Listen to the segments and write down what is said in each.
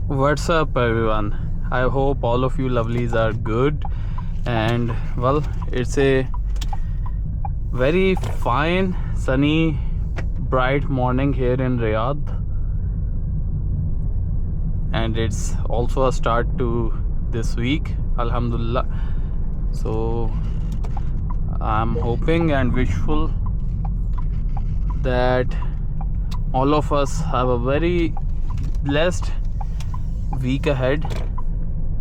What's up, everyone? I hope all of you lovelies are good. And well, it's a very fine, sunny, bright morning here in Riyadh, and it's also a start to this week, Alhamdulillah. So, I'm hoping and wishful that all of us have a very blessed week ahead,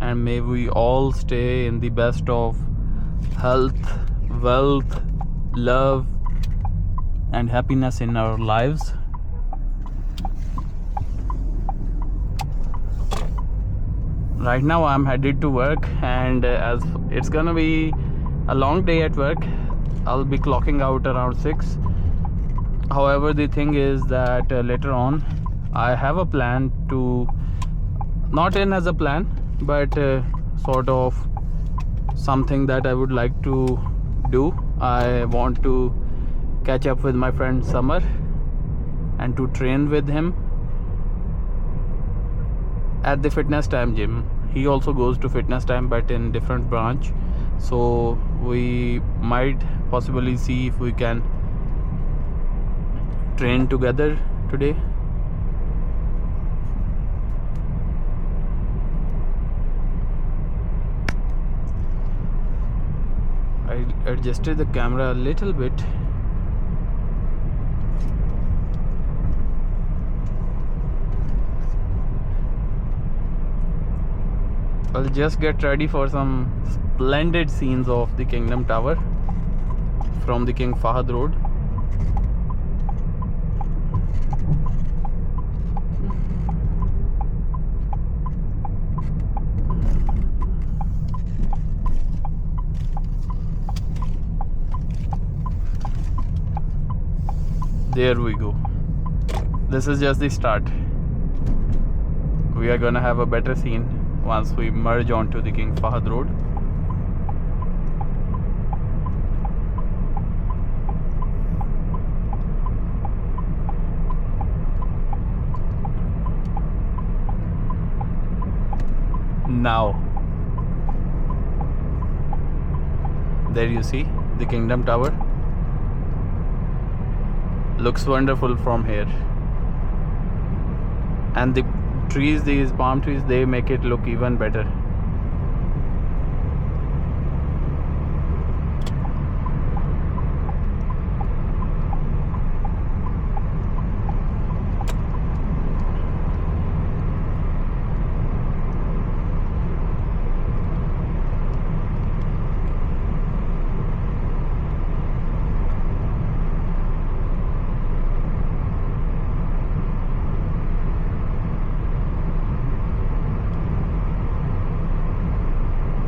and may we all stay in the best of health, wealth, love, and happiness in our lives. Right now I'm headed to work, and as it's gonna be a long day at work, I'll be clocking out around 6. However, the thing is that later on I have a plan to, not in as a plan, but sort of something that I would like to do. I want to catch up with my friend Summer and to train with him at the Fitness Time gym. He also goes to Fitness Time, but in different branch. So we might possibly see if we can train together today. I adjusted the camera a little bit. I'll just get ready for some splendid scenes of the Kingdom Tower from the King Fahad Road. There we go. This is just the start. We are gonna have a better scene once we merge onto the King Fahad Road. Now, there you see the Kingdom Tower. Looks wonderful from here, and the trees, these palm trees, they make it look even better.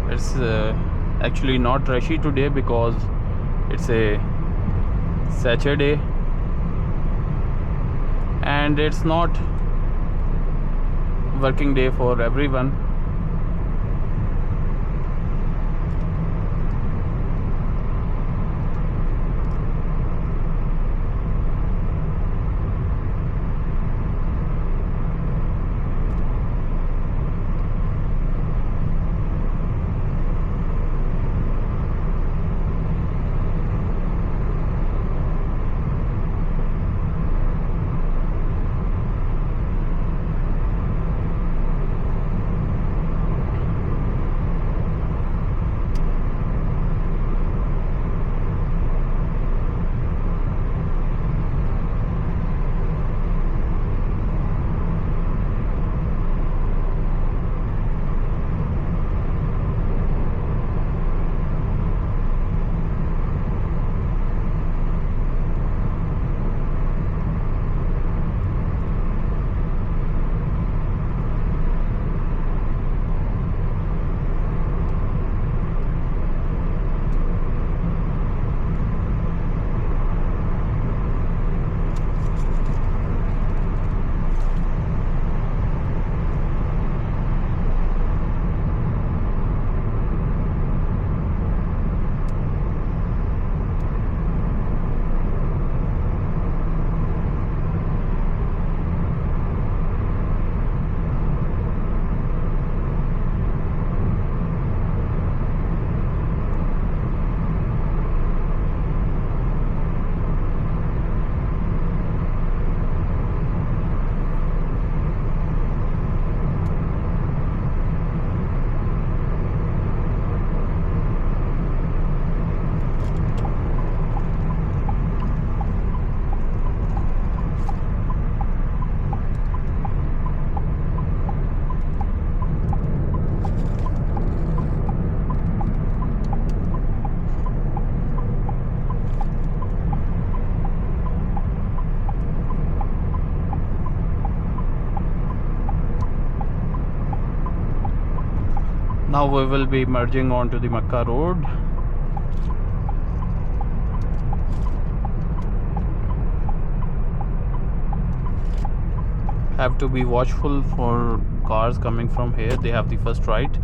It's actually not rushy today because it's a Saturday and it's not working day for everyone. Now we will be merging onto the Makkah Road. Have to be watchful for cars coming from here. They have the first right.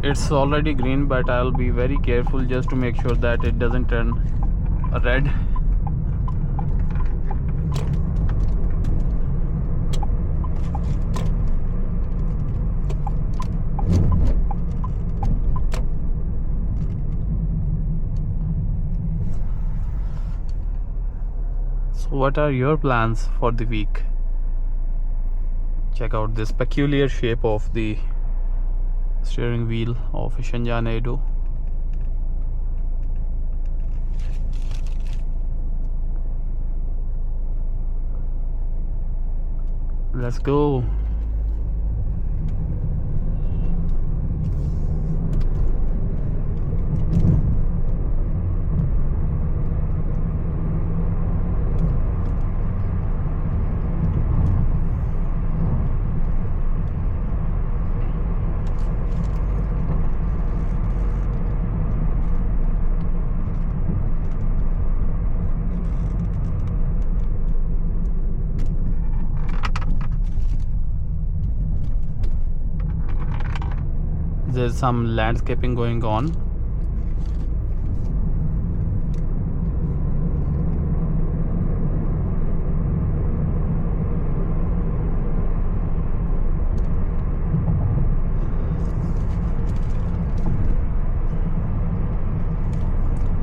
It's already green, but I'll be very careful just to make sure that it doesn't turn red. So what are your plans for the week? Check out this peculiar shape of the steering wheel of a Changan Eado. Let's go. There's some landscaping going on.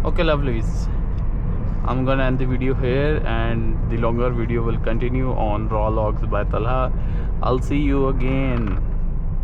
Okay, lovelies, I'm gonna end the video here, and the longer video will continue on Raw Logs by Talha. I'll see you again.